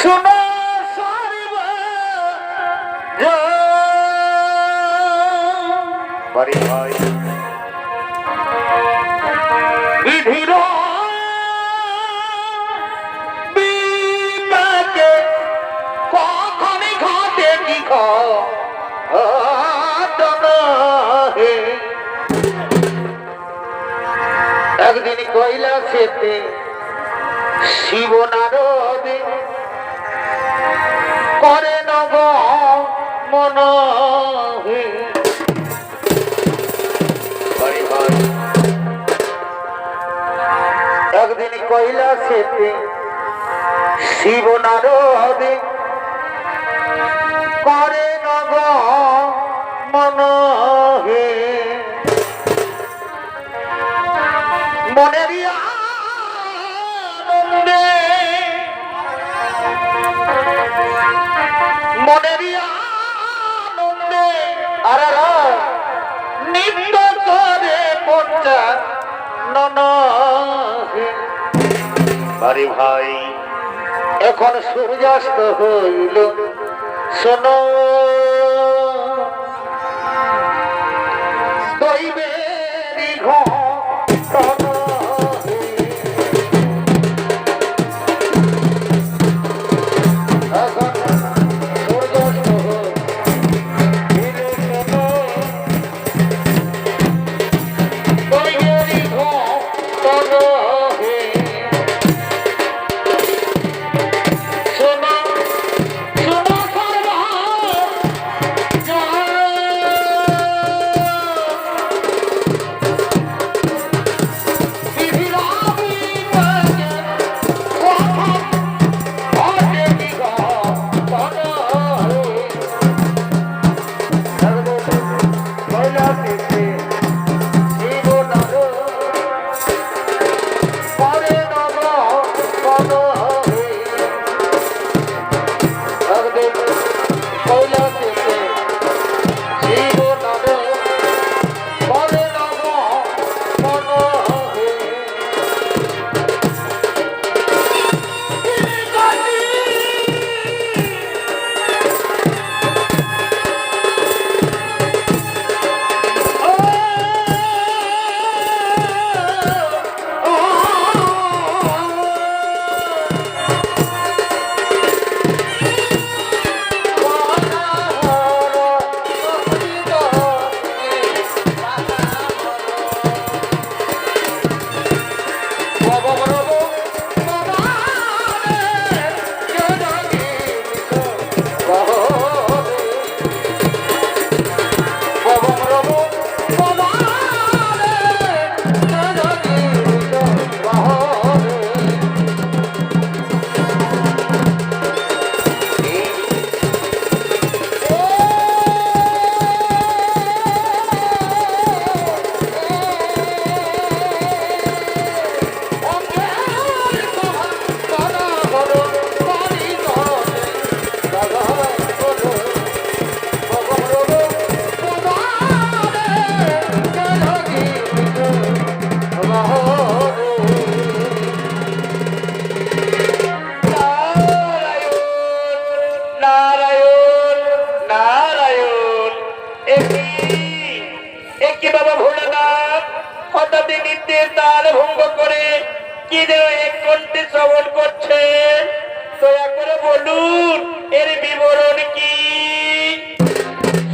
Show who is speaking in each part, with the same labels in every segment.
Speaker 1: শোনো সারিব বাড়ি ভাই বিধির বিপাকে কখনই ঘটে কি ঘটনা হে একদিন কৈলাসেতে শিব নারদে করে নব মন হে একদিন কৈলাসেতে শিব নারদে করে নব মন হে মনের আনন্দে মনের আনন্দে আর নিত্য করে পঞ্চা নন আরে ভাই এখন সূর্যাস্ত হইল শোনো দৈবেরই ঘটনা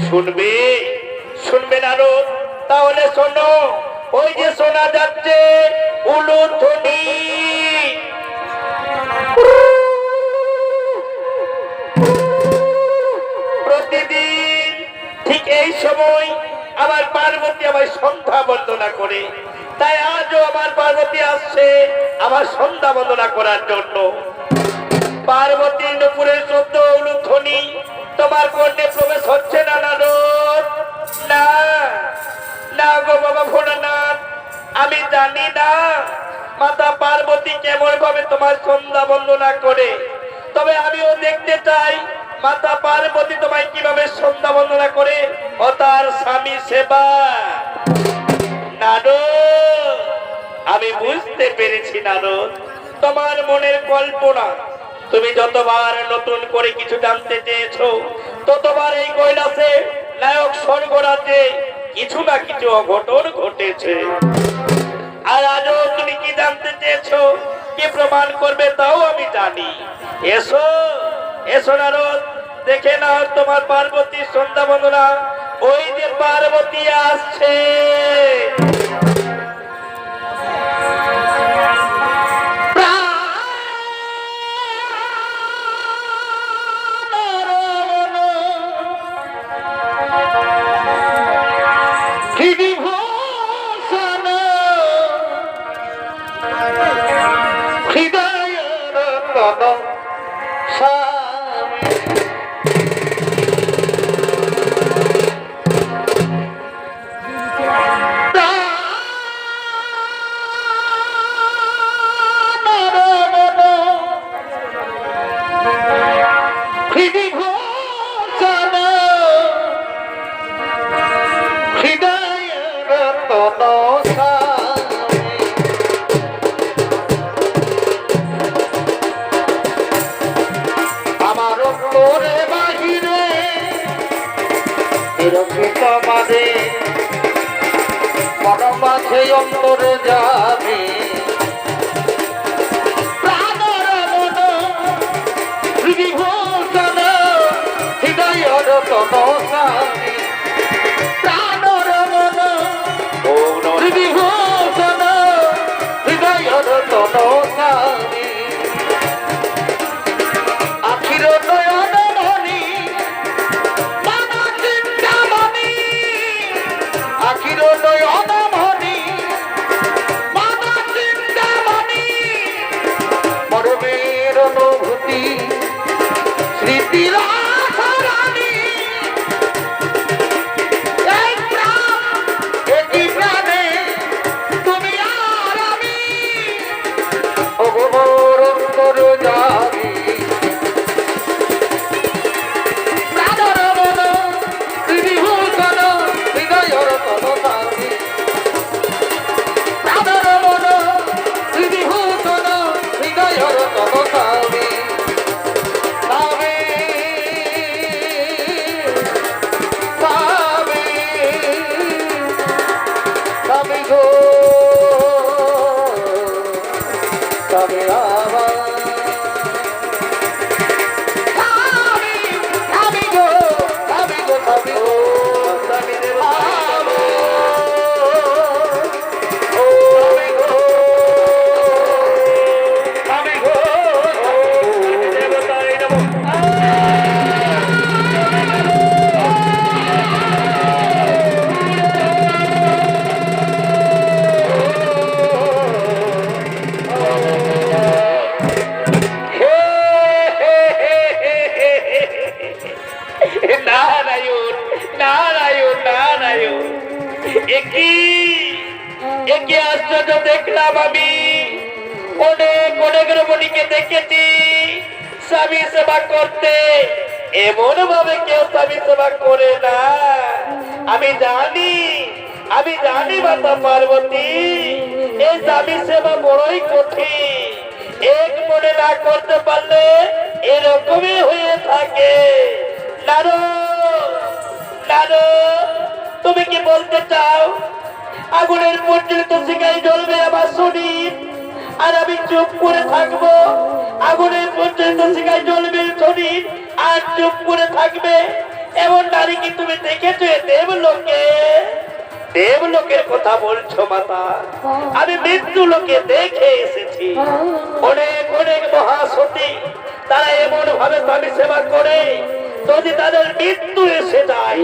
Speaker 1: শুনবে শুনবে নারদ তাহলে শোনো ওই যে শোনা যাচ্ছে উলুধ্বনি প্রতিদিন ঠিক এই সময় আমার পার্বতী আমায় সন্ধ্যা বন্দনা করে তাই আজও আমার পার্বতী আসছে আমার সন্ধ্যা বন্দনা করার জন্য পার্বতীর নুপুরের শব্দ উলুধ্বনি তোমার কর্ণে প্রবেশ হচ্ছে না নারদ না না গো বাবা ভোলানাথ আমি জানি না মাতা পার্বতী কেমন ভাবে তোমার সন্ধ্যা বন্দনা করে তবে আমিও দেখতে চাই মাতা পার্বতী তোমায় কিভাবে সন্ধ্যা বন্দনা করে ও তার স্বামী সেবা নারদ আমি বুঝতে পেরেছি নারদ তোমার মনের কল্পনা তুমি যতবার নতুন করে কিছু জানতে চেয়েছো ততবার এই কৈলাসে নায়ক স্বর্গরাজ্যে কিছু না কিছু অঘটন ঘটেছে। আর আজও তুমি কি জানতে চেয়েছো, কি প্রমাণ করবে তাও আমি জানি। এসো এসো নারদ, দেখে নাও তোমার পার্বতী সন্ধ্যা বন্দনা। ওই যে পার্বতী আসছে।
Speaker 2: অন্তরে যাবে বিভূষণ হৃদয়র তনসামী প্রাণর মন বিভূষণ হৃদয়র তনসামী আখির নয়ন মণি মানা চিন্তামণি আখির নয়ন মণি মানা চিন্তামণি পরমের অনুভূতি স্মৃতির আশারানী এই প্রাণ একই প্রাণে তুমি আর আমি অগমর অন্তর যাবি প্রাণর মন বিভূষণ হৃদয়র তনসামী প্রাণর মন বিভূষণ হৃদয়র তনসামী
Speaker 1: আশ্চর্য দেখলাম আমি। অনেক অনেক রমণীকে দেখেছি স্বামী সেবা করতে, এমন ভাবে কেউ স্বামী সেবা করে না। আমি জানি মাতা পার্বতী, এই স্বামী সেবা বড়ই কঠিন। এক মনে না করতে পারলে এরকমই হয়ে থাকে। তুমি কি বলতে চাও আগুনের পর্যন্ত শিখাই জ্বলবে আমার শরীর আর আমি চুপ করে থাকবো? আগুনের পর্যন্ত শিখাই জ্বলবে শরীর আর চুপ করে থাকবে? এমন নারী কি তুমি দেখেছো দেবলোকে? দেবলোকের কথা বলছো মাতা? আমি মৃত্যু লোকে দেখে এসেছি। অনেক অনেক মহাসতী তারা এমন ভাবে স্বামী সেবা করে, যদি তাদের মৃত্যু এসে যায়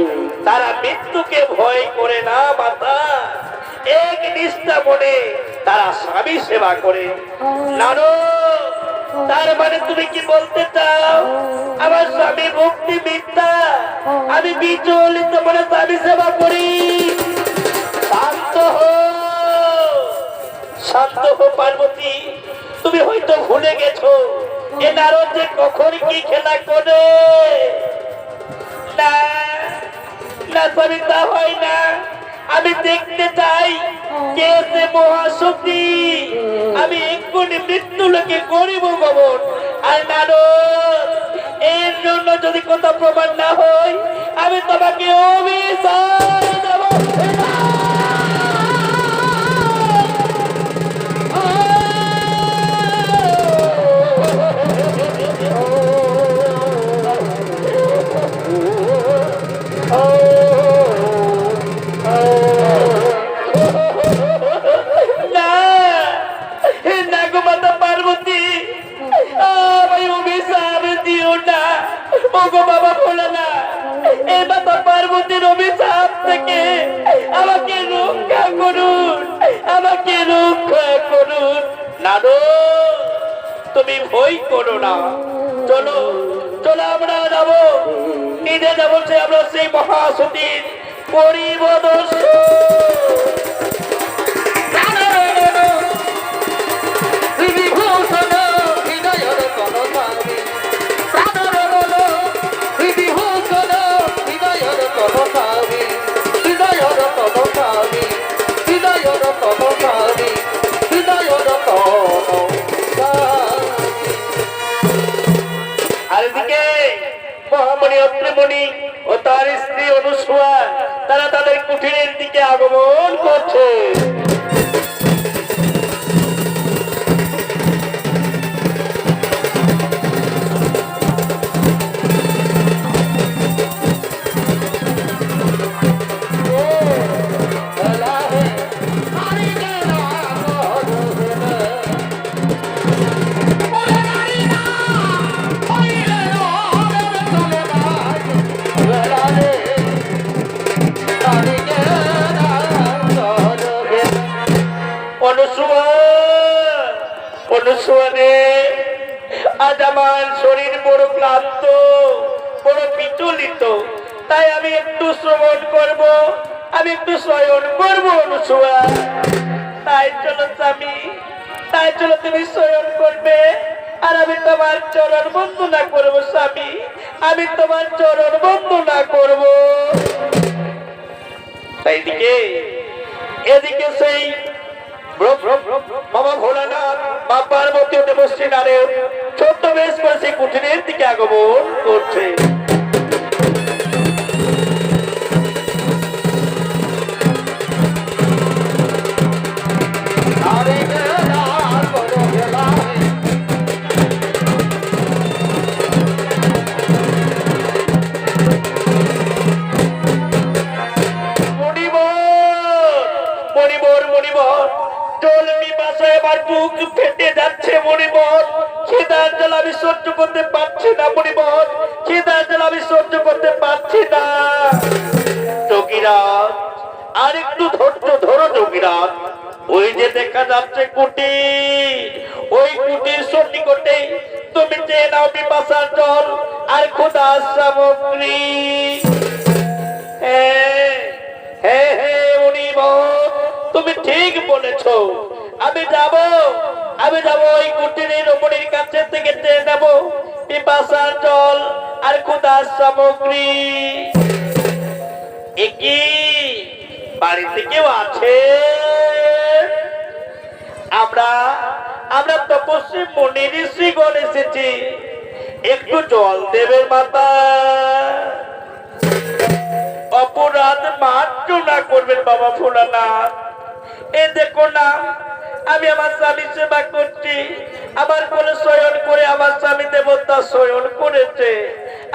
Speaker 1: তারা মৃত্যুকে ভয় করে না মাতা। এক নিষ্ঠা মনে তারা স্বামী সেবা করে। নানো, তার মানে তুমি কি বলতে চাও আমার স্বামী ভক্তি মিথ্যা, আমি বিচলিত মনে স্বামী সেবা করি? শান্ত হো পার্বতী, তুমি হয়তো ভুলে গেছো এ নারদ যে কখন কি খেলা করে। না না স্বামী, তা হয় না। আমি দেখতে চাই কে সে মহাশক্তি। আমি এক্ষুনি মৃত্যু লোকে গরিব গমন আর নানু, এর জন্য যদি কোথাও প্রমাণ না হয়, আমি তোমাকে অভিশাপ দেবো। না, না গো মাতা পার্বতী, আমায় অভিশাপ দিও না। ও গো বাবা ভোলানা, এই মাতা পার্বতীর অভিশাপ থেকে আমাকে রক্ষা করুন, আমাকে রক্ষা করুন। নানু, তুমি ভয় করো না, চলো চলো আমরা যাবো, ঈদে যাবো সে আমরা সেই মহাসতীর পরিবদর্শন। আর এদিকে মহামণি অত্রিমণি ও তার স্ত্রী অনুসূয়া তারা তাদের কুঠিরের দিকে আগমন করছে। আজ আমার শরীর বড় ক্লান্ত, বড় বিচলিত, তাই আমি একটু শ্রবণ করব, আমি একটু শয়ন করবো অনুসূয়া। তাই চলো স্বামী, তাই চলো তুমি শয়ন করবে, আর আমি তোমার চরণ বন্দনা করবো স্বামী, আমি তোমার চরণ বন্দনা করবো। এইদিকে এদিকে সেই বাবা ভোলানাথ বা পার্বতী দেবশ্রী নারের ছোট্ট বেশ করে সেই কুঠিরের দিকে আগমন করছে। আমার বুক ফেটে যাচ্ছে মণিবর, খিদার জল আমি সহ্য করতে পারছি না মণিবর, খিদার জল আমি সহ্য করতে পারছি না। যোগীরাজ, আর একটু ধৈর্য ধরো যোগীরাজ, ওই যে দেখা যাচ্ছে কুটির, ওই কুটির সন্নিকটে তুমি চেয়ে নাও পিপাসার জল আর ক্ষুধার সামগ্রী। হ্যাঁ হ্যাঁ হ্যাঁ মণিবর, তুমি ঠিক বলেছো, আমি যাব ওই কুটিরের রমণীর কাছে থেকে চেয়ে নেব পিপাসার জল আর ক্ষুধার সামগ্রী। একই বাড়িতে কেউ আছে? আমরা তপস্বী মুনি ঋষিগণ এসেছি, একটু জল দেবে মাতা। অপরাধ মার্জনা করবেন বাবা ভোলানাথ। এই দেখো না, আমি আমার স্বামী সেবা করছি, আমার কোলে শয়ন করে আমার স্বামী দেবতা শয়ন করেছে,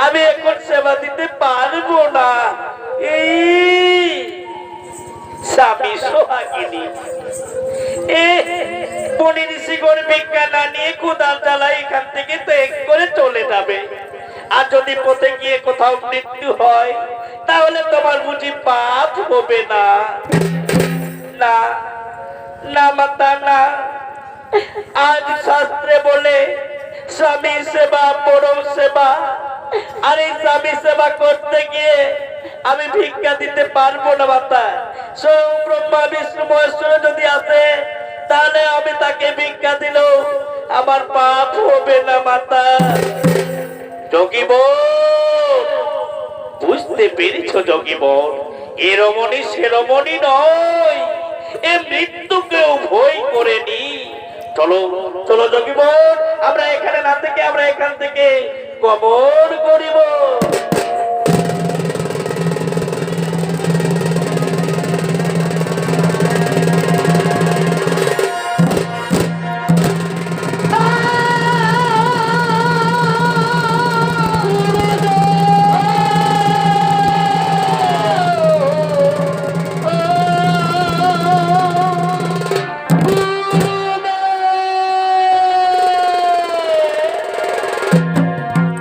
Speaker 1: আমি এখন সেবা দিতে পারবো না। এই স্বামী সোহাগিনী মুনি ঋষিগণ ভিক্ষা না নিয়ে ক্ষুধার জ্বালা এখান থেকে ত্যাগ করে চলে যাবে, আর যদি পথে গিয়ে কোথাও মৃত্যু হয় তাহলে তোমার বুঝি পাপ হবে না? না না মাতা না, আজ শাস্ত্রে বলে স্বামী সেবা পরম সেবা, আর এই স্বামী সেবা করতে গিয়ে আমি ভিক্ষা দিতে পারবো না মাতা। স্বয়ং ব্রহ্মা বিষ্ণু মহেশ্বর যদি আসে তাহলে আমি তাকে ভিক্ষা দিলেও আমার পাপ হবে না মাতা। যোগী বোন, বুঝতে পেরেছ যোগী বোন, এ রমণী সে রমণী নয়, এ মৃত্যুকেও ভয় করেনি। চলো চলো যোগী বোন, আমরা এখানে না থেকে আমরা এখান থেকে গমন করিব।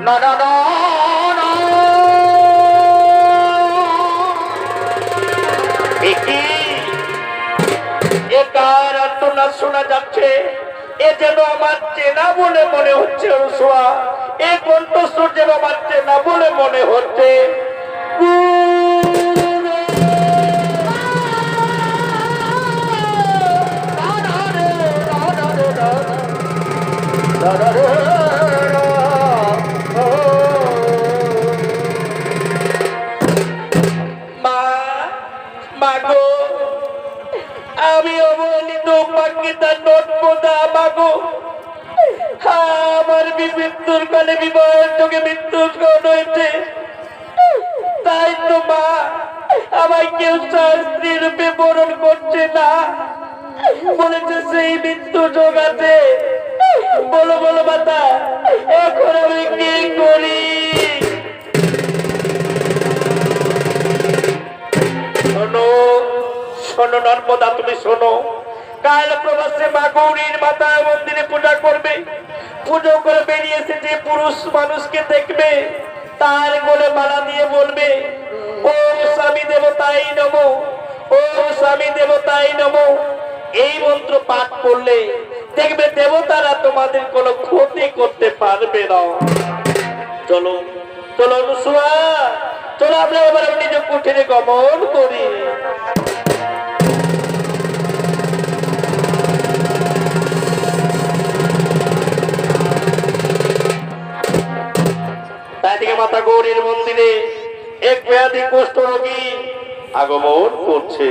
Speaker 2: না না না না
Speaker 1: একার আর্তনাদ শোনা যাচ্ছে, এ যেন আমার চেনা বলে মনে হচ্ছে। রসুয়া, এ কণ্ঠস্বর যেন আমার চেনা বলে মনে হচ্ছে। মা, মাগো, আমি অবহেলিত পাকিস্তান নোটপোদা মাগো, আমার মৃত্যুর কালে বিবাহের যোগে মৃত্যুর হয়েছে। তাই তো মা, আমায় কেউ স্ত্রী রূপে বরণ করছে না, বলেছে সেই মৃত্যু যোগ আছে। বলো বলো মাতা, এখন আমি কি করি? শোনো শোনো নর্মদা, তুমি শোনো, কাল প্রবাসে মা গৌরীর মাতা মন্দিরে পূজা করবে। পুজো করে বেরিয়েছে যে পুরুষ মানুষকে দেখবে, তার গলে মালা দিয়ে বলবে, ও স্বামী দেবতাই নমো, ও স্বামী দেবতাই নমো। এই মন্ত্র পাঠ করলে দেখবে দেবতারা তোমাদের কোনো ক্ষতি করতে পারবে না। চলো চলো অনুসুয়া, চলো আমরা এবার নিজ কুঠিরে গমন করি। তাই থেকে মাতা গৌরীর মন্দিরে এক ব্যাধি কুষ্ঠ রোগী আগমন করছে।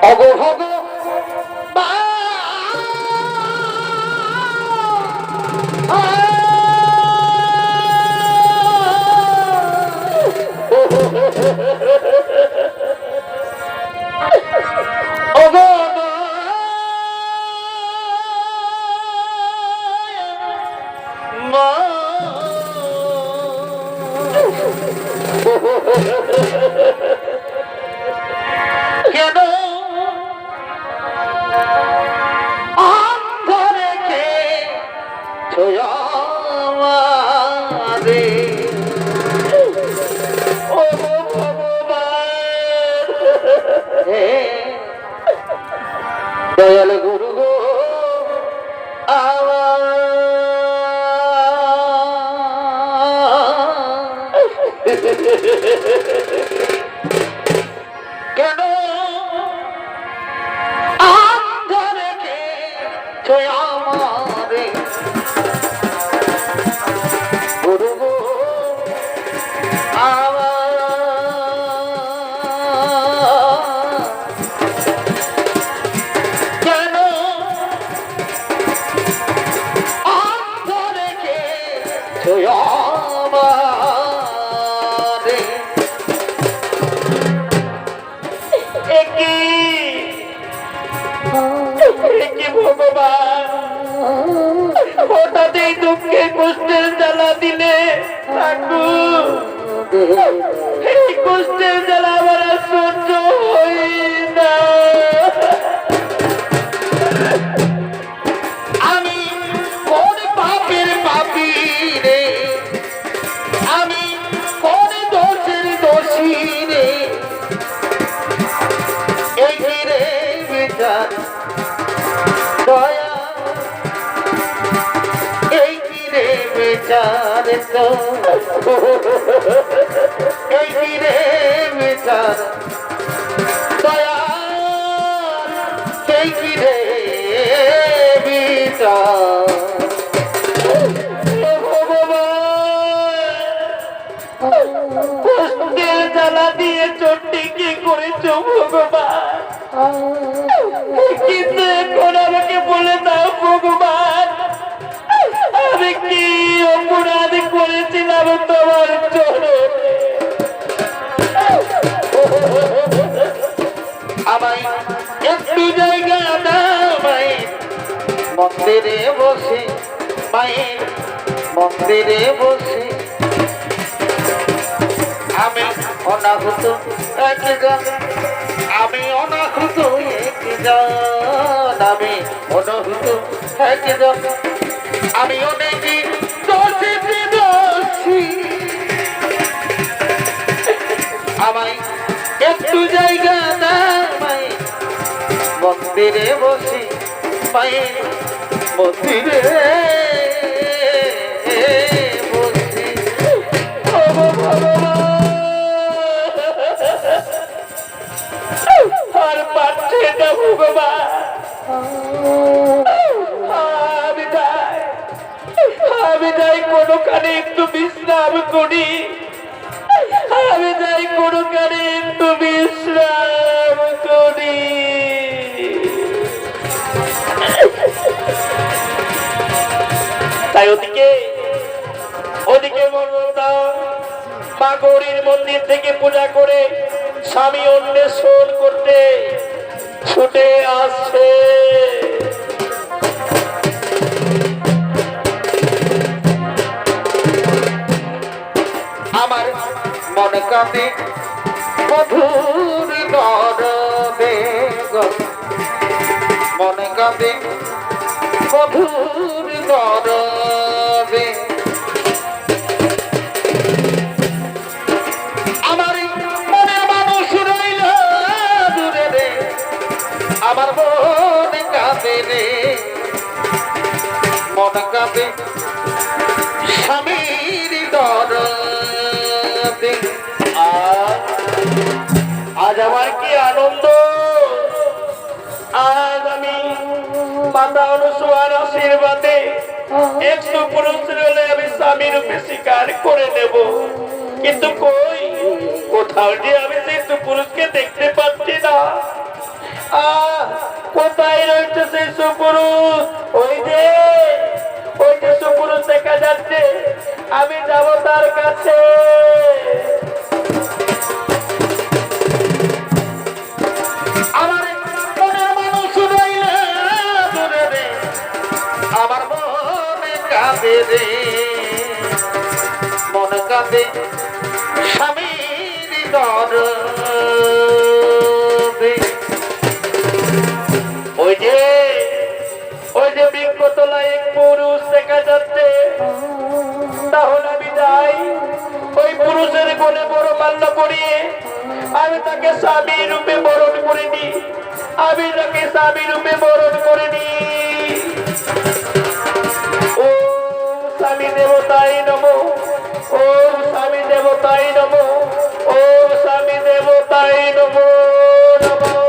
Speaker 2: অগভগ কেন অন্তরেকে ছয়ামারে
Speaker 1: ও ভগবান,
Speaker 2: দয়াল গুরু গো কেন অন্তরেকে ছয়ামারে গুরু গো কেন অন্তরেকে ছয়ামারে
Speaker 1: কি ভগবান, হঠাৎ এই দুঃখে কষ্টের জ্বালা দিলে ঠাকুর। এই কষ্টের জ্বালা আমার আর সহ্য হই না।
Speaker 2: আমি কোন পাপের পাপী রে, আমি কোন দোষের দোষী রে, এই রে বিচার দয়া, এই রে বিচার তো, এই রে বিচার দয়া, এই রে বিচার
Speaker 1: কষ্টের জ্বালা দিয়ে চোটটি কি করেছ ভগবান? কিন্তু এখন আমাকে বলে দাও ভগবান, আমি কি অপরাধ করেছিলাম তোমার চরণে?
Speaker 2: আমায় একটু জায়গা দাও মায়ের মন্দিরে বসে, মায়ের মন্দিরে বসে আমি অনাহুত একজন, আমি অনাহুত একজন, আমি অনাহুত একজন, আমি অনেকে দোষী দোষী। আমায় একটু জায়গা দাও মায়ের মন্দিরে বসে, মায়ের মন্দিরে বসে।
Speaker 1: আর পাচ্ছে না ভগবান, আমি যাই কোনোখানে একটু বিশ্রাম করি, আমি যাই কোনোখানে একটু বিশ্রাম করি। তাই ওদিকে মা গৌরীর মন্দির থেকে পূজা করে স্বামী অন্বেষণ করতে ছুটে আসছে।
Speaker 2: আমার মন কাঁদে মধুর নরদে, মন কাঁদে মধুর নরদে। আমার মনের মানুষ রইল দূরে রে, আমার মন কাঁদে রে, মন কাঁদে স্বামীর দরদে।
Speaker 1: আজ আমার কি আনন্দ, আজ আমি মাতা অনুসূয়ার আশীর্বাদে একটু পুরুষ হলে আমি স্বামী রূপে স্বীকার করে নেব। কিন্তু কই, কোথাও যে আমি সেই সুপুরুষকে দেখতে পাচ্ছি না। কোথায় রয়েছে সেই সুপুরুষ? ওই যে সুপুরুষ দেখা যাচ্ছে, আমি যাব তার কাছে।
Speaker 2: আমার মনের মানুষ রইল দূরে রে, আমার মনে কাঁদে রে, মন কাঁদে স্বামীর দরদে।
Speaker 1: ওই যে বৃক্ষতলায় এক পুরুষ দেখা যাচ্ছে, তাহলে আমি যাই ওই পুরুষের কোলে বড় মাল্য পরিয়ে আমি তাকে স্বামী রূপে বরণ করে নি, আমি তাকে স্বামী রূপে বরণ করে নি। ও স্বামী দেবতাই নমঃ, ও স্বামী দেবতাই নমঃ, ও স্বামী দেবতাই নমঃ নমঃ।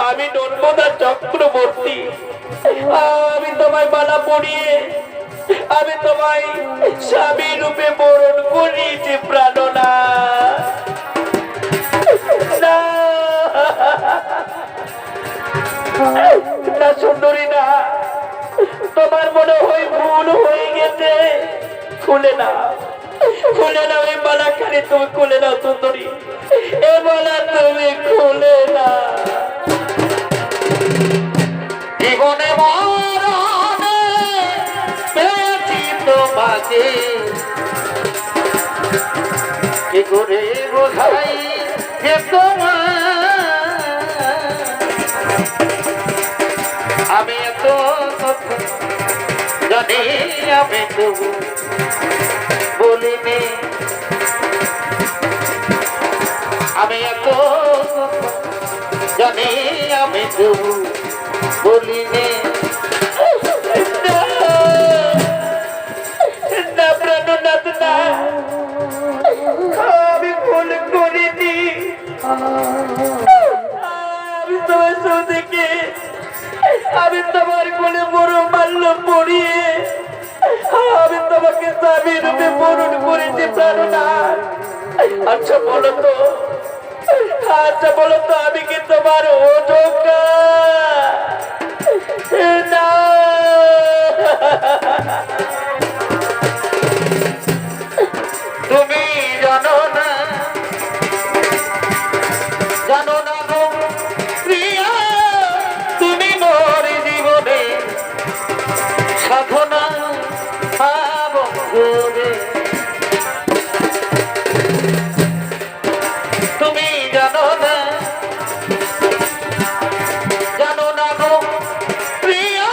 Speaker 1: আমি নর্মদা চক্রবর্তী, আমি তোমায় মালা পরিয়ে আমি তোমায় স্বামী রূপে বরণ করিয়েছি প্রাণনা। না সুন্দরী না, তোমার মনে হয় ভুল হয়ে গেছে। খুলে না ওই মালাখানি, তুমি খুলে নাও সুন্দরী, এ মালা তুমি খুলে না।
Speaker 2: জীবনে মরণে পেয়েছি তোমাকে, কি করে বোঝাই যে তোমার আমি এত কথা জানি, আমি তবু বলিনি। আমি এত জানি আমি তবু বলিনি
Speaker 1: না প্রাণনাথ না, আমি ভুল করিনি। আমি তোমার সৌদিকে আমি তোমার কোলে বড় মাল্য পড়িয়ে আমি তোমাকে স্বামী রূপে বরণ করেছি প্রাণনাথ। আচ্ছা বলো তো, আচ্ছা বলো তো, আমি কি তোমার অযোগ্য না?
Speaker 2: তুমি জানো না গো প্রিয়া তুমি মোর জীবনে সাধনা বন্ধুরে তুমি জানো না গো প্রিয়া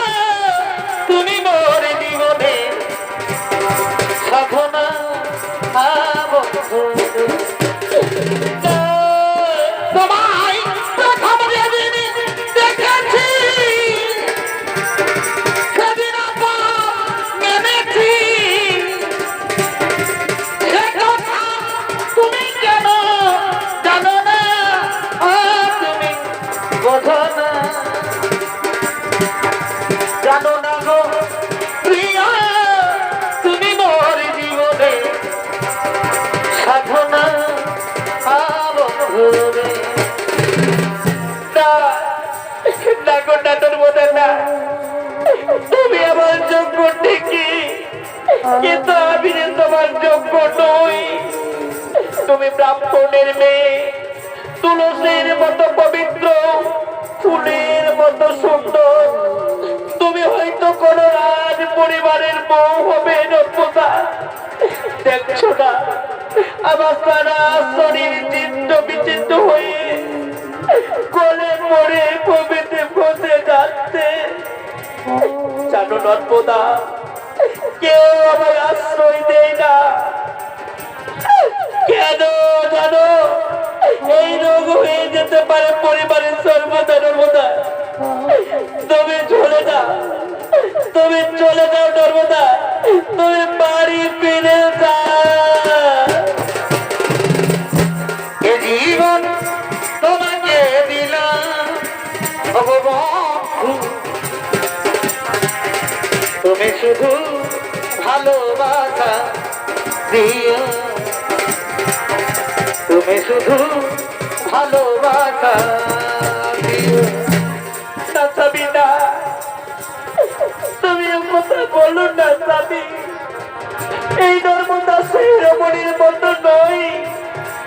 Speaker 2: তুমি মোর জীবনে সাধনা বন্ধুরে তোমায় প্রথম যেদিন দেখেছি সেদিন মেনেছি সে কথা তুমি কেন জানো না তুমি বোঝো না জানো না গো প্রিয়া তুমি মোর জীবনে সাধনা বন্ধুরে
Speaker 1: না গো নাটর মতো না, তুমি আমার যোগ্য ঠিকই, কিন্তু আমি যে তোমার যোগ্য নই। তুমি ব্রাহ্মণের মেয়ে, তুলসীর মতো পবিত্র, ফুলের মতো সুন্দর। তুমি হয়তো কোন রাজ পরিবারের বউ হবে নব্যতা। দেখছো না আমার সারা শরীর চিত্ত বিচিত্র হয়ে গলে পড়ে কবিতে বসে যাচ্ছে। জানো নর্মদা, কেউ আমার আশ্রয় দেয় না। কেন জানো? এই রোগ হয়ে যেতে পারে পরিবারের সর্বদা। নর্মদা তুমি চলে যাও, তুমি চলে যাও নর্মদা, তুমি বাড়ি ফিরে যাও।
Speaker 2: এ জীবন তোমাকে দিলাম বন্ধু তুমি শুধু ভালোবাসা দিও তুমি শুধু ভালোবাসা দিও
Speaker 1: না স্বামী না, তুমি কথা বলো না স্বামী। এই নর্মদা সেই রমণীর মতো নয়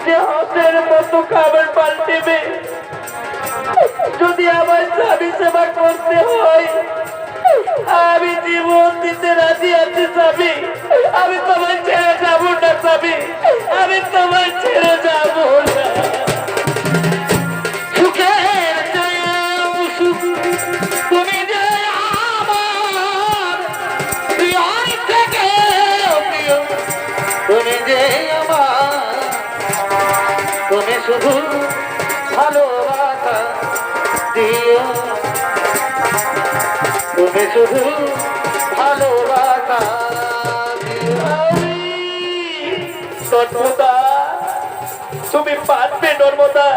Speaker 1: যে হাতের মতো খাবার পাল্টেবে। যদি আমার স্বামী সেবা করতে হয় আমি জীবন দিতে রাজি আছি স্বামী। আমি তোমায় ছেড়ে যাবো না স্বামী, আমি তোমায় ছেড়ে যাবো না।
Speaker 2: সুখের চেয়েও সুখ তুমি যে আমার প্রিয়র থেকেও প্রিয় তুমি যে আমার তুমি শুধু ভালোবাসা দিও তুমি শুধু ভালোবাসা দিও
Speaker 1: নর্মদা তুমি পারবে নর্মদা,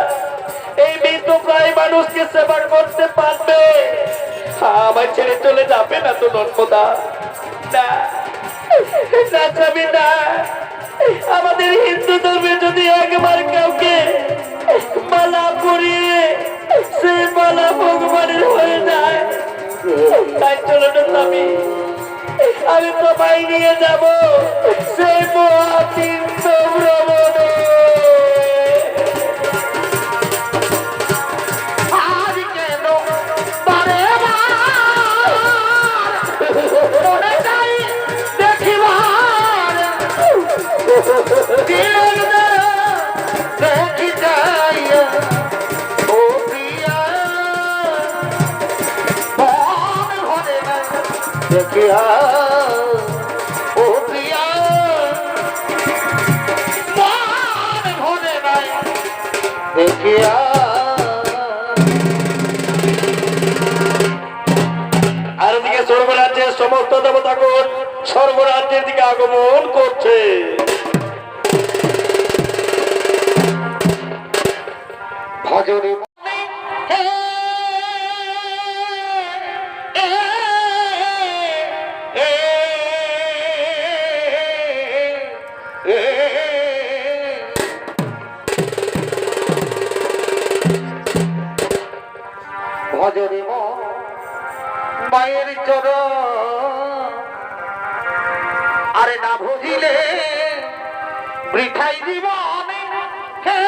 Speaker 1: এই মৃত প্রায় মানুষকে সেবা করতে পারবে। আমার ছেড়ে চলে যাবে না তো নর্মদা? না না যাবে না। আমাদের হিন্দু ধর্মে যদি একবার কাউকে মালা পরিয়ে সেই মালা ভগবানের হয়ে যায়, তাই চলো না স্বামী, আমি তোমায় নিয়ে যাব সেই মহাতীর্থ ভ্রমণে।
Speaker 2: আজ কেন বারে মনে যাই দেখিবার দেখি যাই ও প্রিয়া মন ভরে না দেখিয়া ও প্রিয়া দেখিয়া
Speaker 1: আর ওদিকে স্বর্গরাজ্যের সমস্ত দেবতাগণ স্বর্গরাজ্যের দিকে আগমন করছে।
Speaker 2: ভজরে ভজরে মায়ের চরণ আরে না বুঝিলে বৃথাই জীবনে হে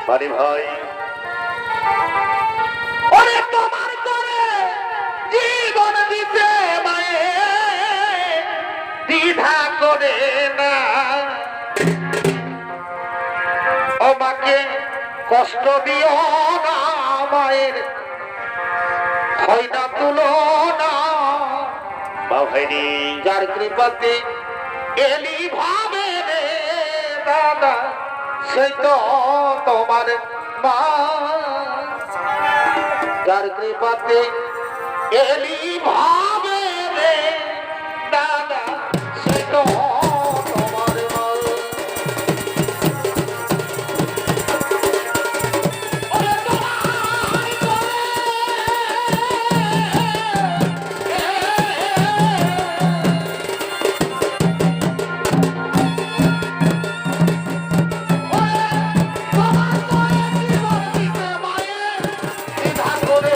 Speaker 1: বাড়ি ভাই
Speaker 2: ওরে তোমার করে জীবন দিতে মায়ে দ্বিধা করে না ও মাকে কষ্ট দিও না মায়ের হয় না তুলনা
Speaker 1: বা ভাইনি
Speaker 2: যার কৃপাতে এলি ভাবে রে দাদা সেই তো তোমার মা যার কৃপাতে এলি ভাবে রে দাদা সেই তো তোমার মা ওরে তোমার করে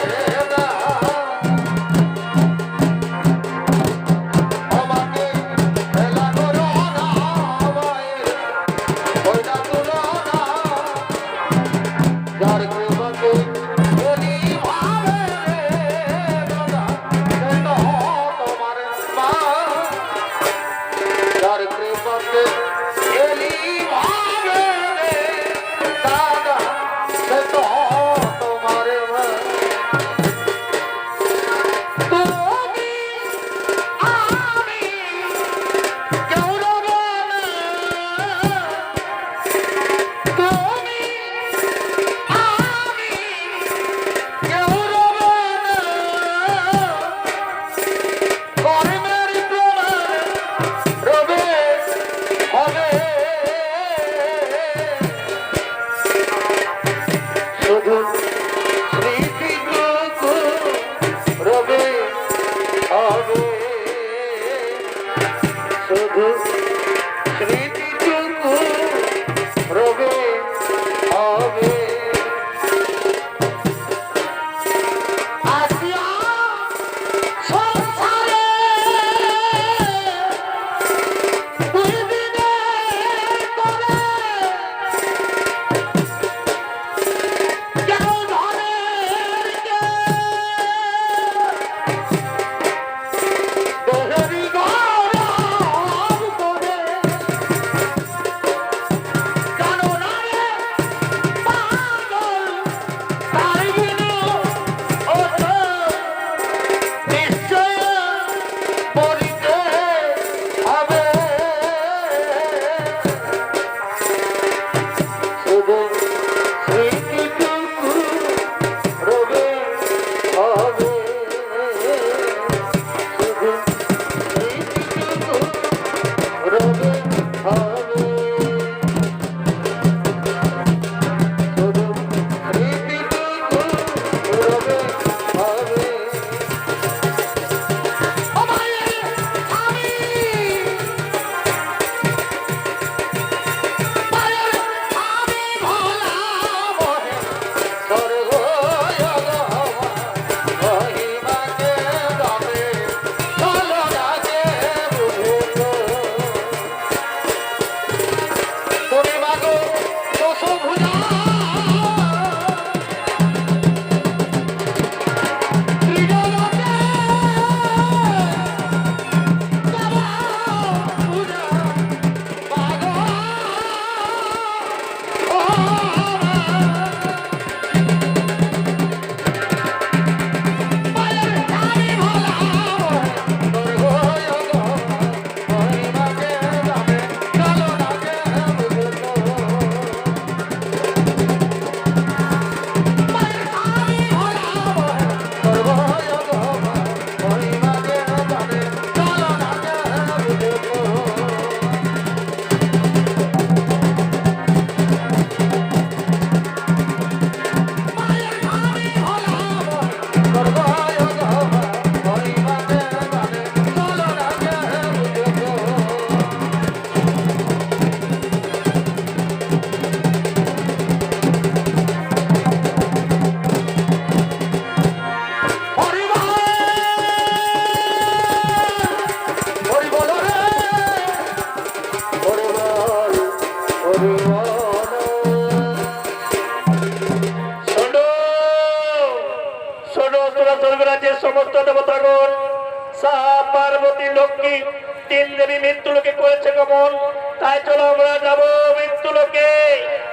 Speaker 1: মৃত্যু লোকে করেছে গমন, তাই চলো আমরা যাব মৃত্যু লোকে,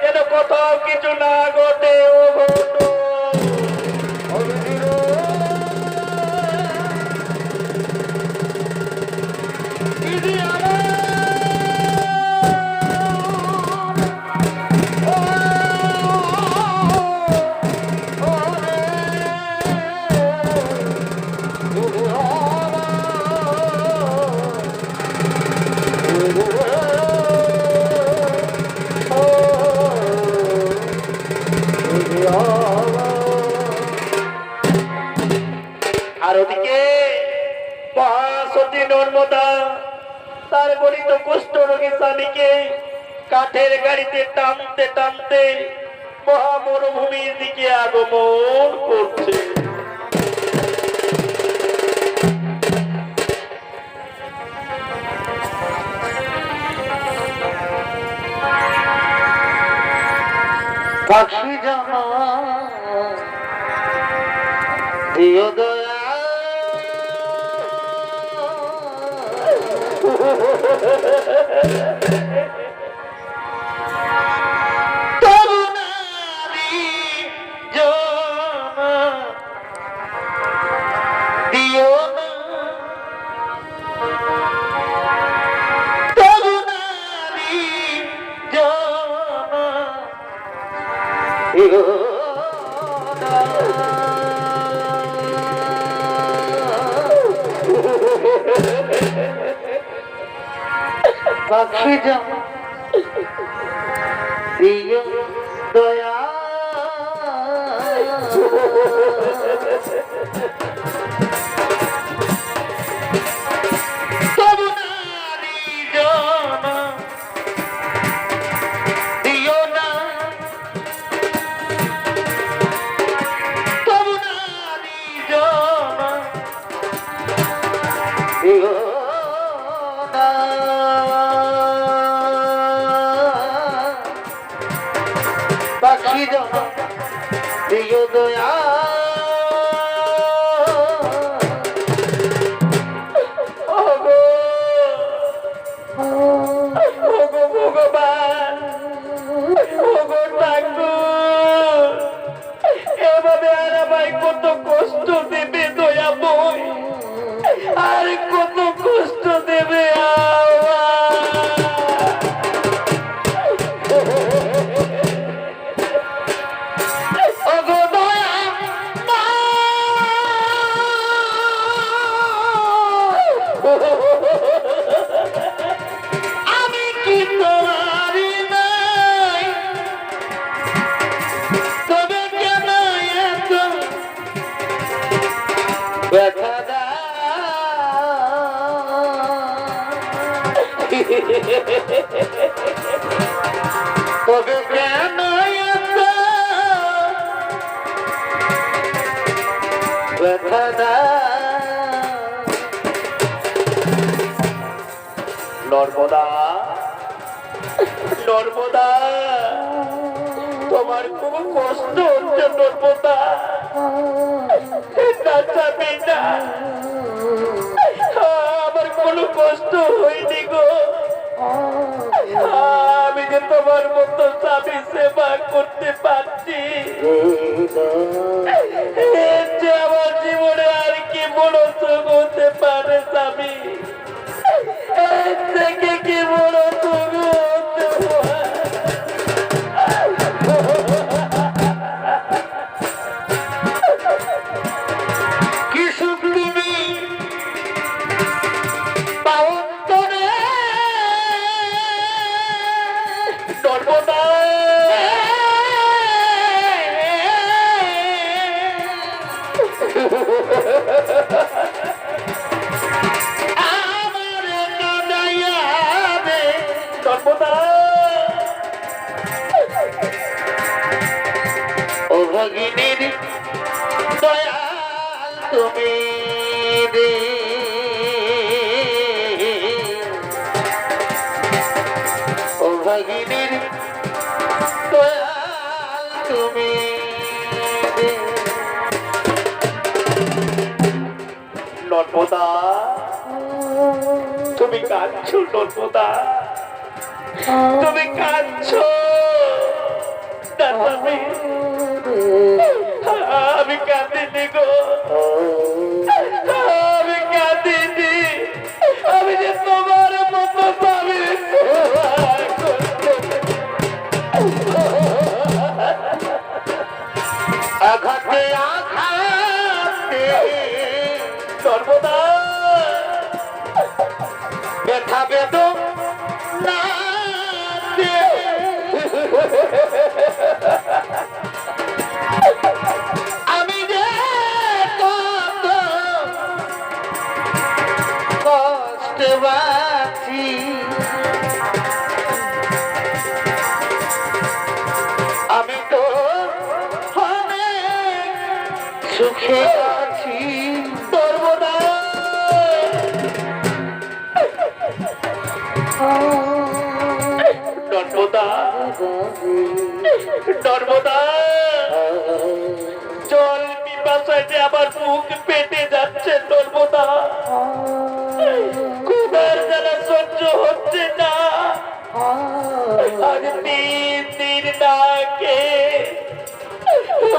Speaker 1: যেন কোথাও কিছু না ঘটে ও ঘটো। আর ওদিকে মহাসতী নর্মদা তার গণিত কুষ্ঠ রোগী স্বামীকে কাঠের গাড়িতে টানতে টানতে মহামরুভূমির দিকে আগমন করছে।
Speaker 2: পাখি জানা দিও দয়া তরুণারি জানা দিও না তরুণারি জানা দিও না পাখি জানা দিও দয়া তরুণারি জানা দিও না তরুণারি জানা দিও না পাখি জানা দিও দয়া
Speaker 1: ওগো ওগো ভগবান, ওগো ঠাকুর, এভাবে আর আমায় কত কষ্ট দেবে দয়াময়, আর কত কষ্ট দেবে
Speaker 2: ওগো দয়া আমি কি তোমারি নাই তবে কেন এত ব্যথা তবে কেন এত ব্যথা
Speaker 1: নর্মদা, নর্মদা, তোমার খুব কষ্ট হচ্ছে নর্মদা, না যাবে না, আমার কোনো কষ্ট হয়নি গো, আমি যে তোমার মতো স্বামী সেবা করতে পারছি, এর যে আমার জীবনে আর কি বড় সুখ হতে পারে স্বামী, এর থেকে কি বড় সুখ হতে পারে?
Speaker 2: কি সুখ তুমি পাওন্তরে
Speaker 1: নর্মদা,
Speaker 2: আমার কানাইয়া দে
Speaker 1: নর্মদা,
Speaker 2: ও ভগিনীর দয়াল তুমি রে ও ভগিনীর দয়াল তুমি রে
Speaker 1: নর্মদা, তুমি কাঁদছো নর্মদা, তুমি কাঁদছো। না স্বামী, আমি কাঁদিনি গো, আমি কাঁদিনি। আমি যে তোমার মতো স্বামী
Speaker 2: আঘাতে আঘাতে
Speaker 1: সর্বদা
Speaker 2: ব্যথা বেদন না দে। আমি যে কত কষ্টে বাঁচি, আমি তো অনেক সুখে আছি।
Speaker 1: সর্বদা নর্মদা, নর্মদা, জল পিপাসায় যে আমার মুখ পেটে যাচ্ছে নর্মদা, ক্ষুধার জ্বালা সহ্য হচ্ছে না। আজ 3 দিন না খেয়ে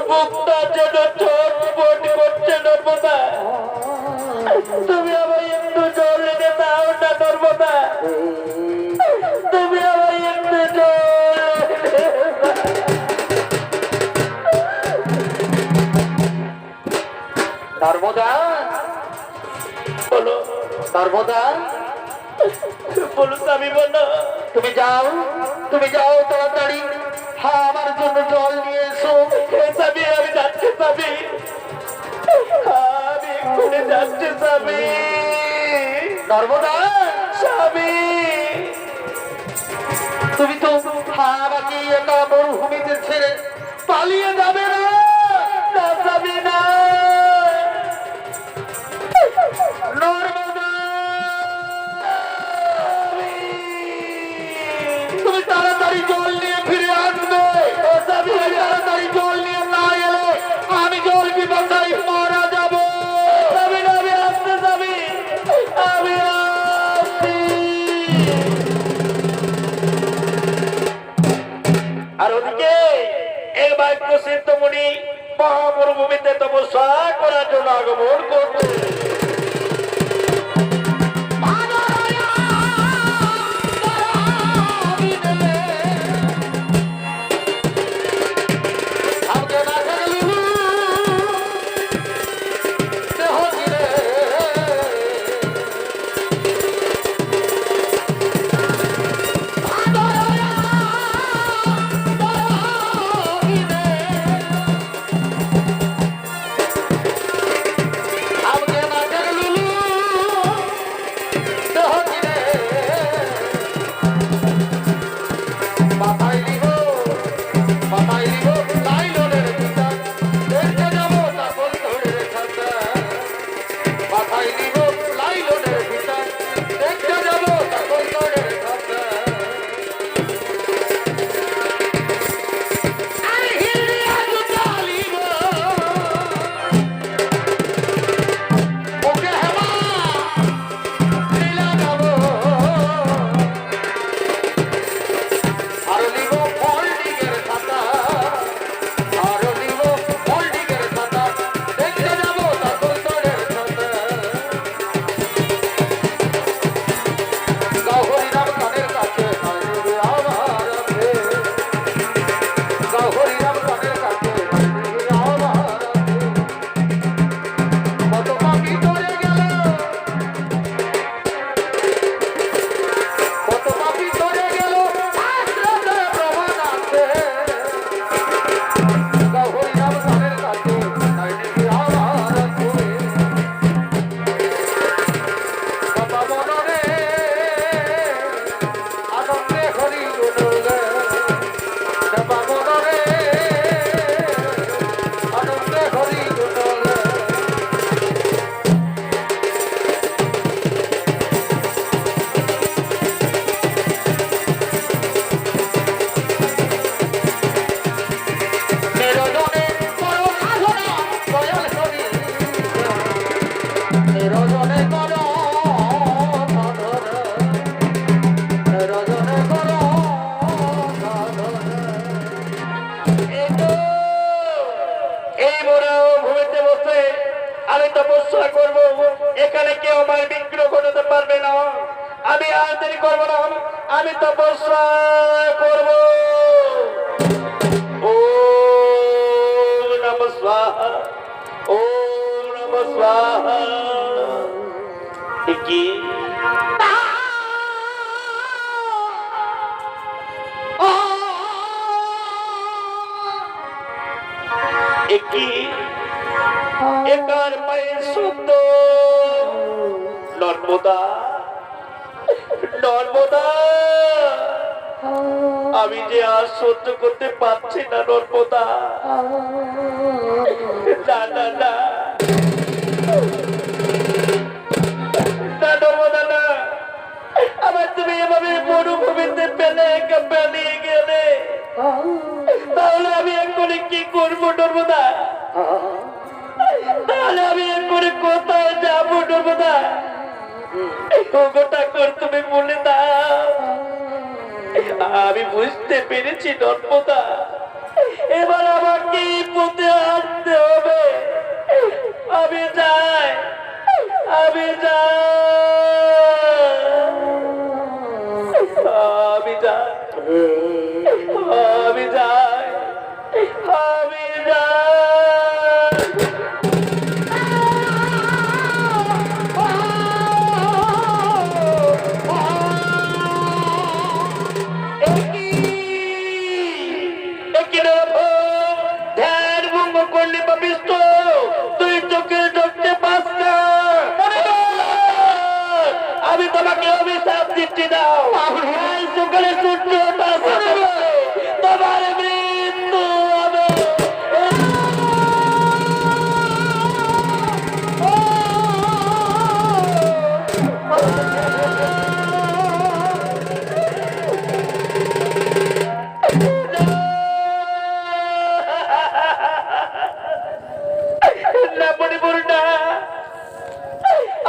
Speaker 1: মুখটা যেন চটপট করছে নর্মদা। তুমি আমায় একটু জল এনে দাও না নর্মদা, তুমি আমায় একটু জল
Speaker 2: নর্মদা,
Speaker 1: বলো,
Speaker 2: নর্মদা,
Speaker 1: বলো স্বামী, বলো।
Speaker 2: তুমি যাও, তুমি যাও তাড়াতাড়ি। হ্যাঁ, আমার জন্য জল নিয়ে এসো।
Speaker 1: স্বামী, আমি যাচ্ছি স্বামী, আমি এক্ষুনি যাচ্ছি স্বামী।
Speaker 2: নর্মদা,
Speaker 1: স্বামী,
Speaker 2: তুমি তো আমাকে একা মরুভূমিতে ছেড়ে পালিয়ে যাবে না।
Speaker 1: না স্বামী, না।
Speaker 2: নর্মদা, তুমি তাড়াতাড়ি জল নিয়ে ফিরে আসবে। তুমি তাড়াতাড়ি জল নিয়ে না এলে আমি জল পিপাসায় মারা যাবো।
Speaker 1: স্বামী, আমি আসতে স্বামী, আমি আসছি। আর ওদিকে এই বাক্য সিদ্ধমণি মহামরুভূমিতে তপস্যা করার জন্য আগমন করছে।
Speaker 2: আমাকে না থাকলে দেহ ছিঁড়ে আমাকে না থাকলে দেহ ছিঁড়ে মাথায় নিব, মাথায় নিব লাইলনের পিতা। দেখতে যাবো তখন ধরে ঠান্ডা। মাথায় নিব লাইলনের পিতা। দেখতে যাবো তখন ধরে ঠান্ডা। আর হিরে আজ চালিব ওকে হেমা লীলা যাবো। আর নিব ফলডিগের খাতা।
Speaker 1: আমি তপস্যা করব, এখানে কেউ আমার বিঘ্ন ঘটাতে পারবে না। আমি আর দেরি করব না, আমি তপস্যা করব। ওম নমঃ স্বাহা, ওম নমঃ স্বাহা। কি কি একার পায়ের শব্দ? নর্মদা, নর্মদা, আমি যে আর সহ্য করতে পারছি না নর্মদা। না না না না নর্মদা না, আবার তুমি এভাবে মরুভূমিতে ফেলে পালিয়ে গেলে, তাহলে আমি এক্ষুনি কি করবো নর্মদা? তাহলে আমি এক্ষুনি কোথায় যাবো নর্মদা? ঠাকুর তুমি বলে দাও। আমি বুঝতে পেরেছি নর্মদা, এবার আমাকে পথে আসতে হবে। আমি যাই, আমি যাই, আমি যাই, আমি যাই, আমি যাই। আমি তোমাকে অভিশাপ দিচ্ছি দাও, সকালে সূর্য তোমার মৃত্যু হবে।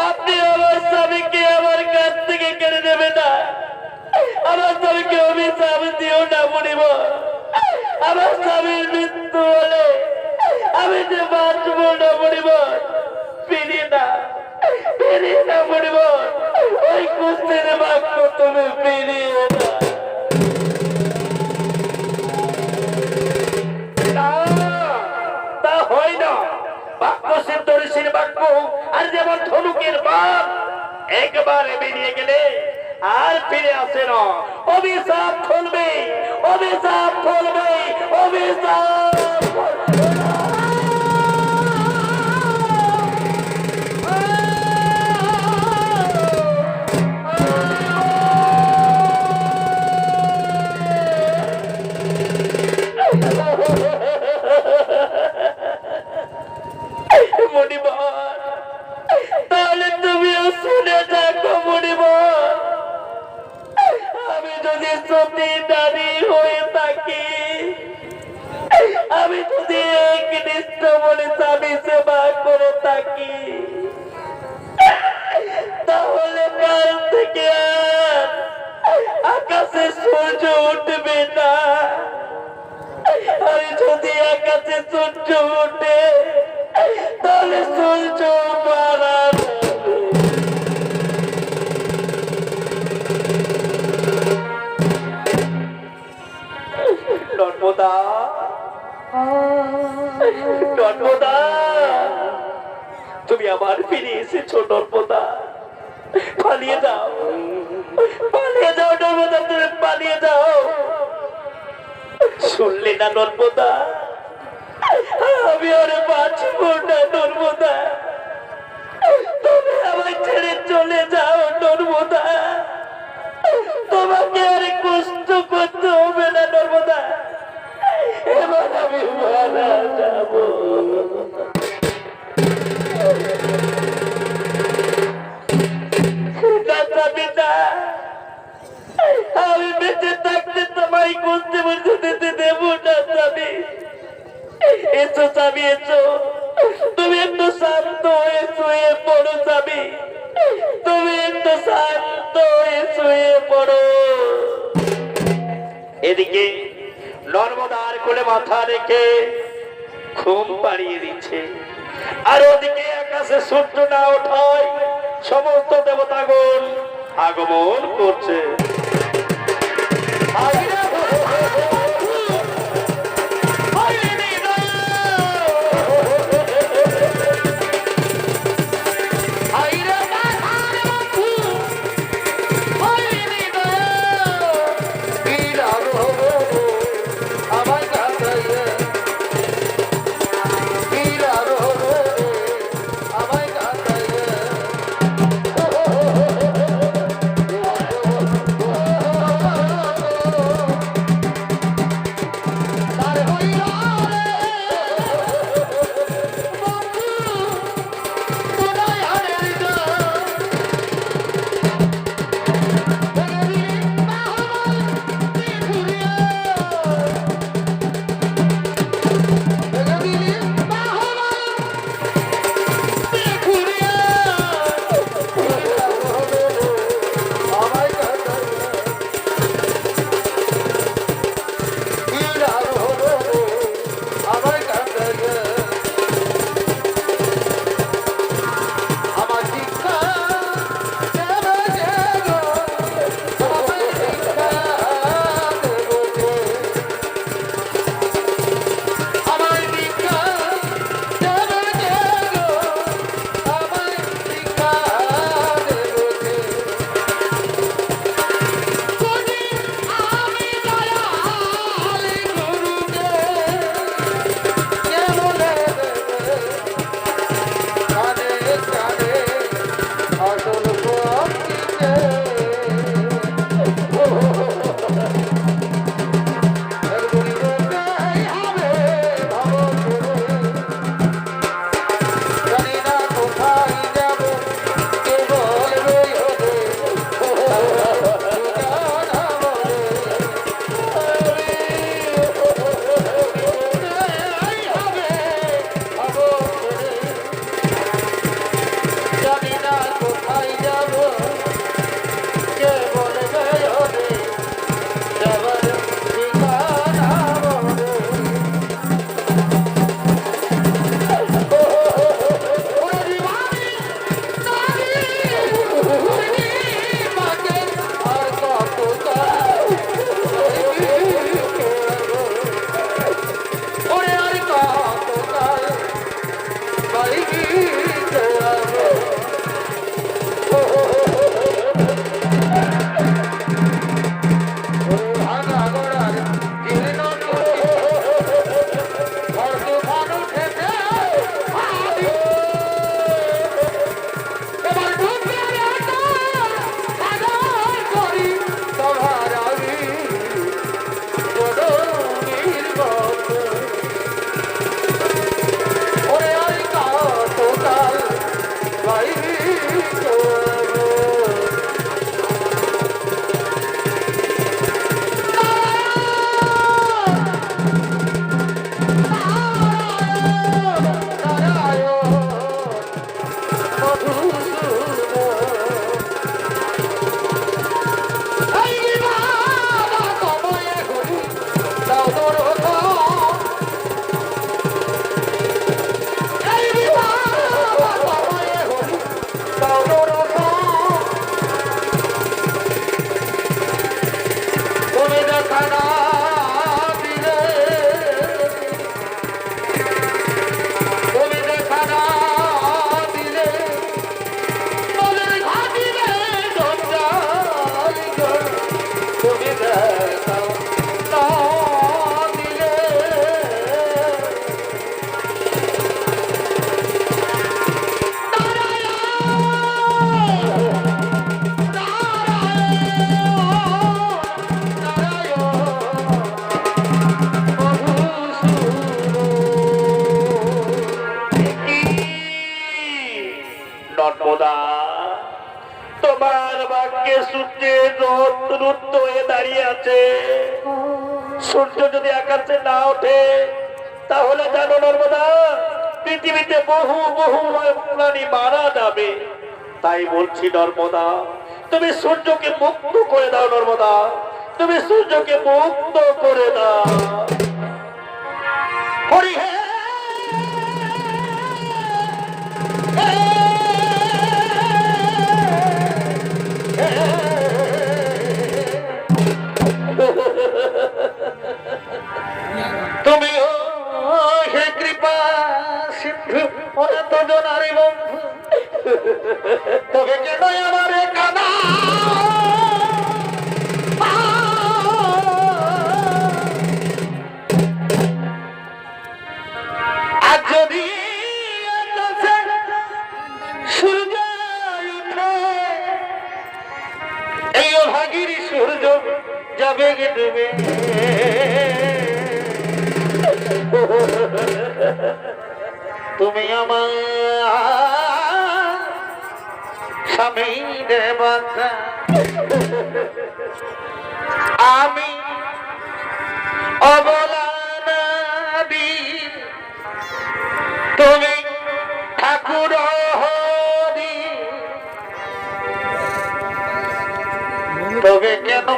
Speaker 1: আপনি আমার স্বামীকে আমার কাছ থেকে কেড়ে নেবে না। আমার স্বামীকে অভিশাপ দিও না মনিব। আমার স্বামীর মৃত্যু হলে আমি যে বাঁচব না মনিব। ফিরিয়ে না, ফিরিয়ে না মনিব। ওই কুস্তির বাক্য তুমি ফিরিয়ে না। তা হয় না, বাক্য সিদ্ধ ঋষির বাক্য আর যেমন ধনুকের বাণ একবারে বেরিয়ে গেলে আর ফিরে আসে না। অভিশাপ ফলবে, অভিশাপ ফলবে, অভিশাপ। মণিবর, তাহলে তুমিও শুনে থাকো মণিবর। আমি যদি সত্যি নারী হয়ে থাকি, আমি যদি একনিষ্ঠ বলে স্বামী সেবা করে থাকি, তাহলে কাল থেকে আর আকাশে সূর্য উঠবে না। আর যদি আকাশে সূর্য উঠে, তাহলে সূর্য মারা নর্মদা, নর্মদা, তুমি আবার ফিরে এসেছো নর্মদা। পালিয়ে যাও, পালিয়ে যাও নর্মদা, তুমি পালিয়ে যাও। শুনলে না নর্মদা, আমি আর বাঁচব না নর্মদা। তুমি আমায় ছেড়ে চলে যাও নর্মদা। তোমাকে আর কষ্ট করতে হবে না নর্মদা। এবার আমি মারা যাব। আমি বেঁচে থাকতে তোমায় কষ্ট যেতে দেব না স্বামী। এসো স্বামী, এসো, তুমি একটু শান্ত হয়ে শুয়ে পড়ো স্বামী। তুমি একটু শান্ত হয়ে শুয়ে পড়ো। এদিকে নর্মদার কোলে মাথা রেখে ঘুম পাড়িয়ে দিচ্ছে। আর ওদিকে আকাশে সূর্য না ওঠায় সমস্ত দেবতাগণ আগমন করছে। নর্মদা, তোমার বাক্যে সূর্যে রুদ্ধ হয়ে দাঁড়িয়ে আছে। সূর্য যদি আকাশে না ওঠে তাহলে জানো নর্মদা, পৃথিবীতে বহু বহু প্রাণী মারা যাবে। তাই বলছি নর্মদা, তুমি সূর্যকে মুক্ত করে দাও। নর্মদা, তুমি সূর্যকে মুক্ত করে দাও। হরি হে
Speaker 2: তবে কেন আমারে কানা আর যদি আকাশে সূর্য উঠে এই ভাগির সূর্য যাবে গে ডুবে তুমি আমার স্বামী দেবতা আমি অবলা নদী তুমি ঠাকুর হরি তবে কেন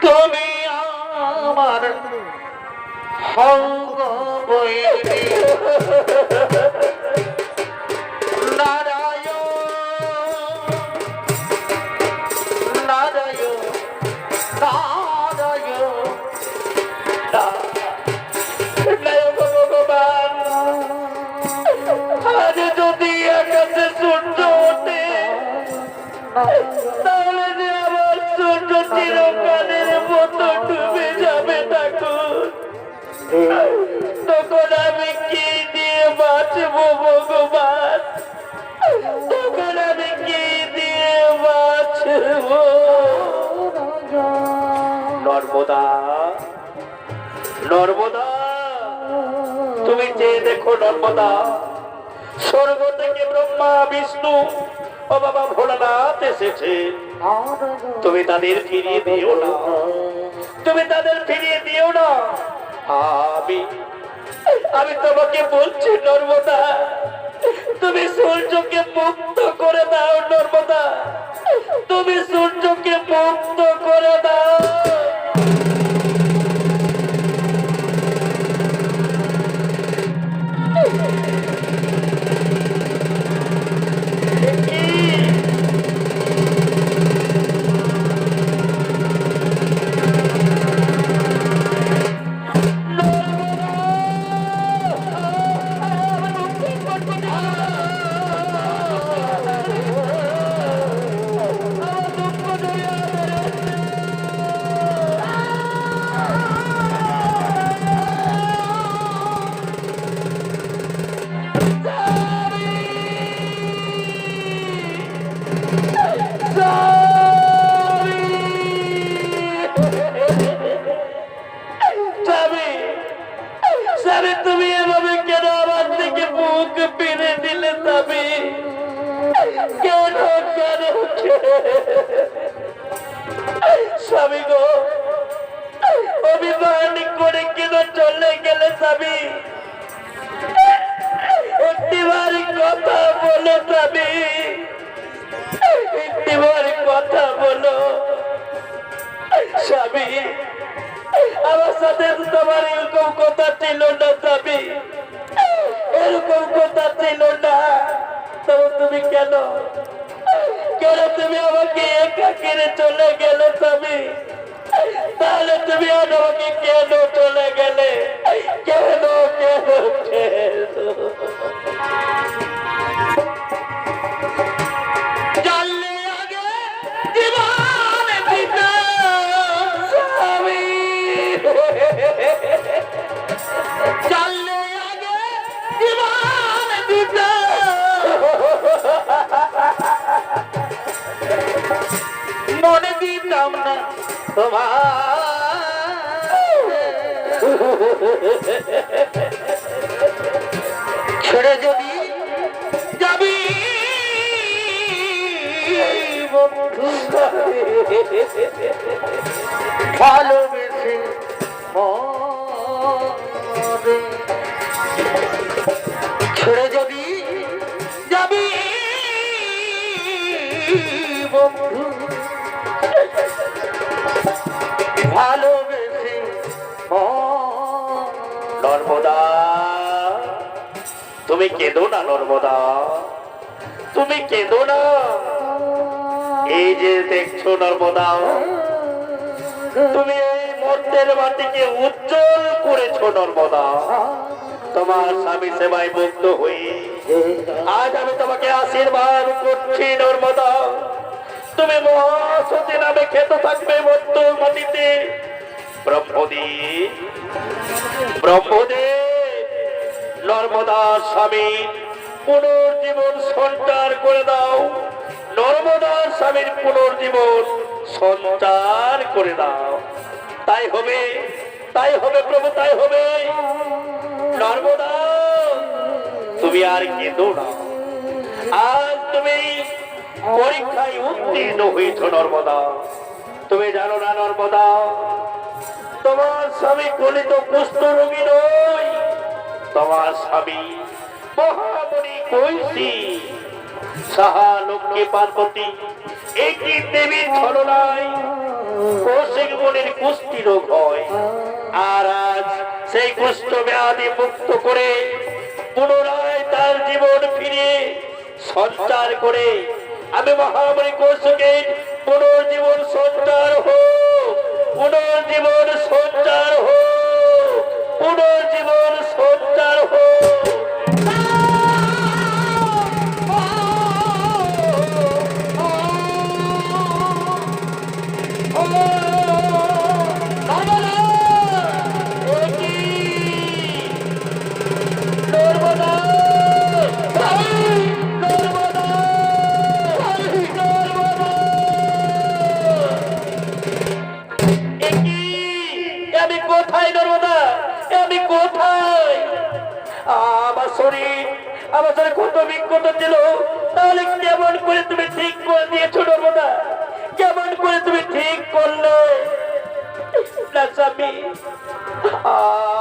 Speaker 2: তুমি আমার সঙ্গ বৈরী নারায়ণ নারায়ণ নারায়ণ
Speaker 1: ভগবান, আজ যদি আকাশে সূর্য ওঠে তাহলে যে আমার সূর্য চিরকালের মতো ডুবে যাবে ঠাকুর। তখন আমি কি দিয়ে বাঁচবো ভগবান? তখন আমি কি দিয়ে বাঁচবো? নর্মদা, নর্মদা, তুমি চেয়ে দেখো নর্মদা, স্বর্গ থেকে ব্রহ্মা বিষ্ণু ও বাবা ভোলানাথ এসেছে। তুমি তাদের ফিরিয়ে দিও না, তুমি তাদের ফিরিয়ে দিও না। আমি তোমাকে বলছি নর্মদা, তুমি সূর্যকে মুক্ত করে দাও নর্মদা, তুমি সূর্যকে মুক্ত করে দাও। তুমি এভাবে কেন আমার থেকে মুখ ফিরে দিলে? তবে কেন কেন স্বামী গো, অভিমান করে কেন চলে গেলে স্বামী? একটিবার কথা বলো স্বামী, একটিবার কথা বলো স্বামী। আমার সাথে তোমার এরকম কথা ছিল না স্বামী, এরকম কথা ছিল না। তবে তুমি কেন কেন তুমি আমাকে একা কেড়ে চলে গেলে স্বামী? তাহলে তুমি আর আমাকে কেন চলে গেলে? কেন কেন কেন?
Speaker 2: জানলে আগে জীবন দিতে
Speaker 1: স্বামী,
Speaker 2: জানলে আগে জীবন দিতে মনে দিতাম না ছেড়ে যদি যাবি বন্ধু ভালোবেসে মরে ছেড়ে যদি যাবি বন্ধু ভালোবেসে
Speaker 1: নর্মদা, তুমি কেঁদো না নর্মদা, তুমি কেঁদো না। এই যে দেখছো নর্মদা, তুমি এই মর্তের মাটিকে উজ্জ্বল করেছো নর্মদা। তোমার স্বামী সেবায় মুগ্ধ হয়ে আজ আমি তোমাকে আশীর্বাদ করছি নর্মদা, তুমি মহাসতী নামে খেত থাকবে মধ্য মাটিতে। ব্রহ্মদেব, ব্রহ্মদেব, নর্মদার স্বামী পুনর্জীবন সঞ্চার করে দাও, নর্মদার স্বামীর পুনর্জীবন সঞ্চার করে দাও। তাই হবে, তাই হবে প্রভু, তাই হবে। নর্মদা, তুমি আর কেঁদো না, আজ তুমি পরীক্ষায় উত্তীর্ণ হয়েছ নর্মদা। তুমি জানো না নর্মদা, তোমার স্বামী কলিত কুষ্ঠ রোগী নয়, তোমার স্বামী মহামণি কৈশী সাহা লক্ষ্মী পার্বতী একটি দেবীর ছলনায় কৌশিক মুনির কুষ্ঠি রোগ হয়। আর আজ সেই কুষ্ঠ ব্যাধি মুক্ত করে পুনরায় তার জীবন ফিরিয়ে সঞ্চার করে আমি মহামণি কৌশিকের পুনর্জীবন সঞ্চার হোক, পুনর্জীবন সঞ্চার হোক, পুনর্জীবন সঞ্চার হোক। আমি কোথায় নর্মদা, আমি কোথায়? আমার শরীর কত বিক্ষত ছিল, তাহলে কেমন করে তুমি ঠিক করে দিয়েছো নর্মদা? কেমন করে তুমি ঠিক করলে? না স্বামী,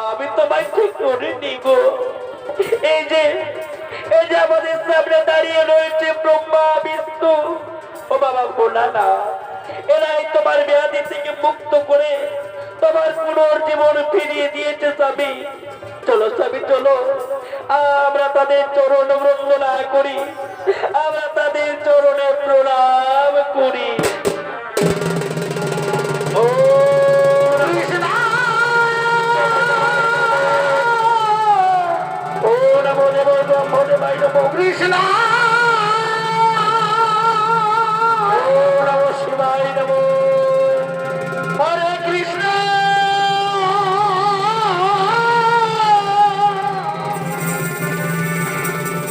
Speaker 1: আমি তোমায় ঠিক করিনি গো। এই যে আমাদের সামনে দাঁড়িয়ে রয়েছে ব্রহ্মা বিষ্ণু ও বাবা ভোলা না, এরাই তোমার ব্যাধি থেকে মুক্ত করে তোমার পুনর্জীবন ফিরিয়ে দিয়েছে স্বামী। চলো স্বামী, চলো আমরা তাদের চরণ বন্দনা করি, আমরা তাদের চরণে প্রণাম করি। ও কৃষ্ণ, ও নমো দেব ব্রহ্মদেবায় নমো, কৃষ্ণ, ও নমো শিবায় নমো, হরে কৃষ্ণ,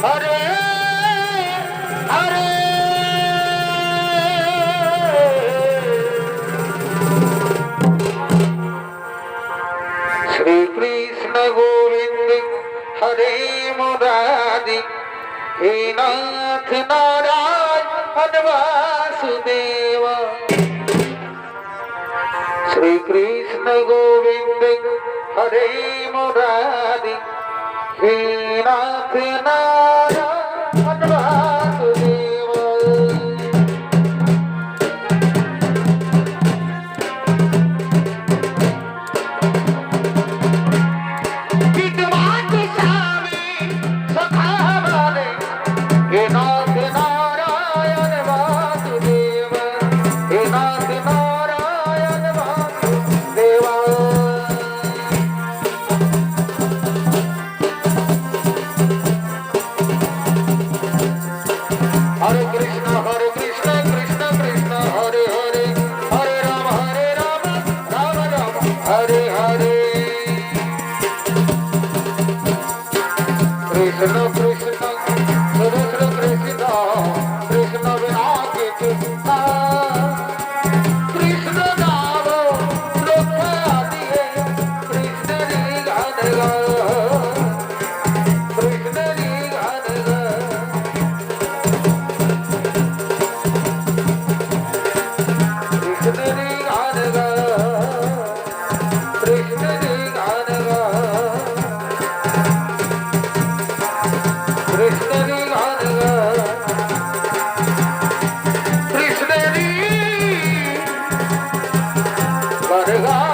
Speaker 1: হরে হরে।
Speaker 2: শ্রী কৃষ্ণ গোবিন্দ হরে মুরারি, হে নাথ নারায়ণ বাসুদেব। শ্রী কৃষ্ণ গোবিন্দ হরে মুরারি, হে নাথ নারায়ণ বাসুদেব। বিদ্যমান স্বামী সখা বলে, হে নাথ নারায়ণ বাসুদেব, হে নাথ নারায়ণ বাসুদেব। হরে কৃষ্ণ কৃষ্ণ কৃষ্ণ হরে হরে, হরে রাম রাম রাম হরে হরে। কৃষ্ণ কৃষ্ণ কৃষ্ণ কৃষ্ণ কৃষ্ণ বিনা কিছু না, কৃষ্ণ নাম রক্ষা দিয়ে কৃষ্ণেরই গান গা, কৃষ্ণেরই গান গা। কৃষ্ণেরই গান গা, কৃষ্ণেরই গান গা, কৃষ্ণেরই গান গা, কৃষ্ণেরই গান গা।